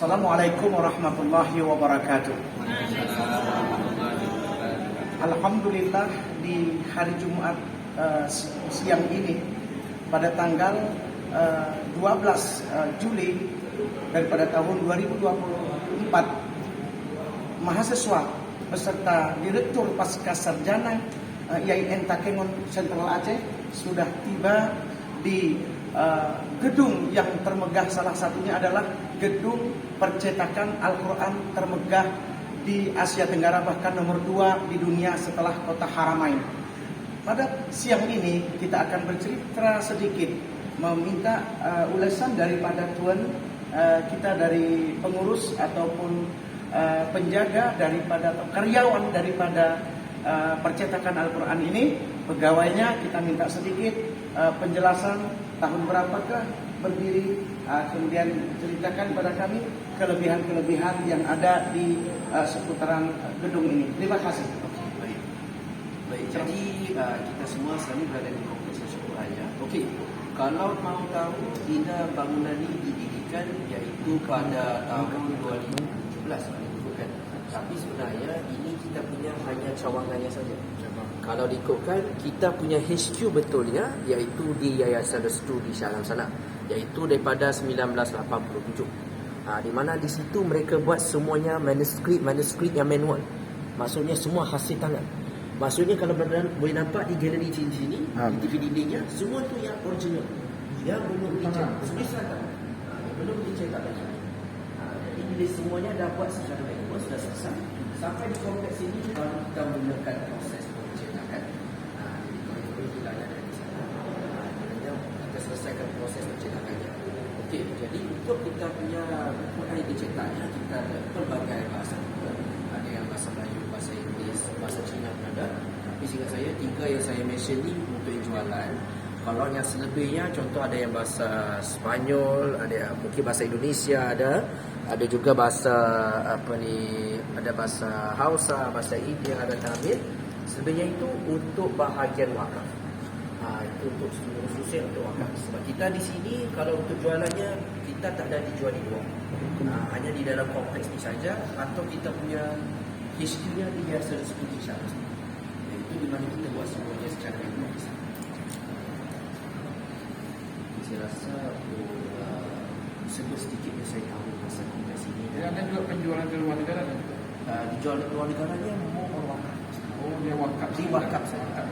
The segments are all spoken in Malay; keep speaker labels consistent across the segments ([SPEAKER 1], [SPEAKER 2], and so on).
[SPEAKER 1] Assalamualaikum warahmatullahi wabarakatuh. Alhamdulillah di hari Jumat siang ini pada tanggal 12 Juli daripada tahun 2024, mahasiswa beserta Direktur Pasca Sarjana IAIN Takengon Sentral Aceh sudah tiba di gedung yang termegah. Salah satunya adalah gedung percetakan Al-Quran termegah di Asia Tenggara, bahkan nomor 2 di dunia setelah kota Haramain. Pada siang ini kita akan bercerita sedikit, meminta ulasan daripada tuan kita dari pengurus ataupun penjaga daripada atau karyawan daripada percetakan Al-Quran ini. Pegawainya kita minta sedikit penjelasan tahun berapakah berdiri, kemudian ceritakan pada kami kelebihan-kelebihan yang ada di seputaran gedung ini. Terima kasih.
[SPEAKER 2] Baik. Jadi kita semua selalu berada di kompleks Syukur Raya. Okey. Kalau mau tahu bila bangunan ini didirikan, iaitu pada tahun 2017, bukan? Tapi sebenarnya ini kita punya hanya cawangannya saja. Kalau diikutkan, kita punya HQ betulnya iaitu di Yayasan Restu di Shah Alam sana, iaitu daripada 1987. Di mana di situ mereka buat semuanya manuskrip yang manual. Maksudnya semua hasil tangan. Maksudnya kalau boleh nampak di galeri sini, di TV dindingnya, semua tu yang original. Yang belum dicetak. Tulisan tak? Belum dicetak lagi. Jadi bila semuanya dah buat secara manual, sudah selesai. Sampai di kompleks ini baru kita mulakan proses pencetakan. Kita selesaikan proses pencetakannya. Okey, jadi untuk kita punya buku hari dicetaknya, kita ada pelbagai bahasa. Ada yang bahasa Melayu, bahasa Inggeris, bahasa Cina pun ada. Tapi seingat saya, 3 yang saya mention ni untuk yang jualan. Kalau yang selebihnya, contoh ada yang bahasa Spanyol, ada mungkin bahasa Indonesia ada juga bahasa ada bahasa Hausa, bahasa India, ada Tamil. Selebihnya itu untuk bahagian wakaf. Itu untuk khususnya untuk wakaf. Sebab kita di sini kalau untuk jualannya kita tak ada dijual di luar. Hanya di dalam kompleks ni saja, atau kita punya HQ-nya di Yayasan Restu di Shah Alam. Itu di mana kita buat semuanya secara manual. Saya rasa sebut sedikit yang saya tahu pasal kompleks ini.
[SPEAKER 3] Ada juga penjualan ke luar negara kan?
[SPEAKER 2] Dijual ke luar negaranya mau wakaf.
[SPEAKER 3] Oh, dia wakaf.
[SPEAKER 2] Di wakaf saja.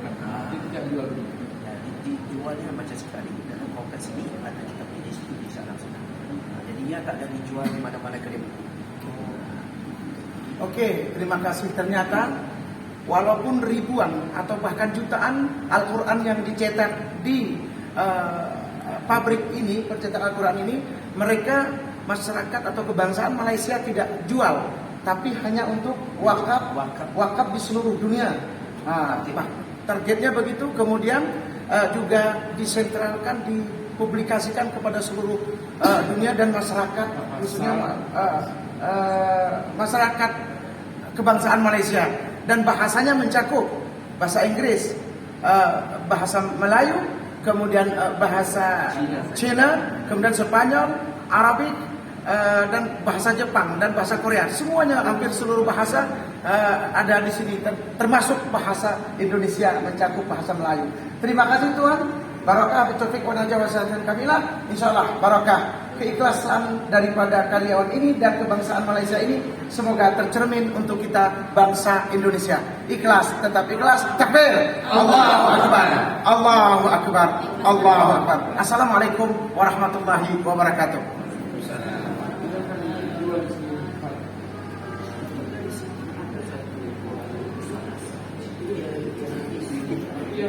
[SPEAKER 3] Dia tidak jual dulu.
[SPEAKER 2] Dijualnya macam sekali dalam kompleks ini ada kita punya HQ di sana. Jadi dia tak ada dijual di mana-mana kedai buku.
[SPEAKER 1] Okey, terima kasih. Ternyata walaupun ribuan atau bahkan jutaan Al-Quran yang dicetak di pabrik ini, percetakan Al-Quran ini, mereka masyarakat atau kebangsaan Malaysia tidak jual, tapi hanya untuk wakaf di seluruh dunia. Targetnya begitu. Kemudian juga disentralkan, dipublikasikan kepada seluruh dunia dan masyarakat, khususnya masyarakat kebangsaan Malaysia. Dan bahasanya mencakup bahasa Inggris, bahasa Melayu, kemudian bahasa Cina, kemudian Spanyol, Arabik, dan bahasa Jepang dan bahasa Korea. Semuanya, hampir seluruh bahasa ada di sini, termasuk bahasa Indonesia, mencakup bahasa Melayu. Terima kasih Tuhan. Barakah bitaufiq wa najah wa sa'atan kamilah. Insyaallah barakah. Keikhlasan daripada karyawan ini dan kebangsaan Malaysia ini semoga tercermin untuk kita bangsa Indonesia. Ikhlas, tetap ikhlas. Takbir. Allahu akbar. Allahu akbar. Allahu akbar. Assalamualaikum warahmatullahi wabarakatuh.
[SPEAKER 3] Iya.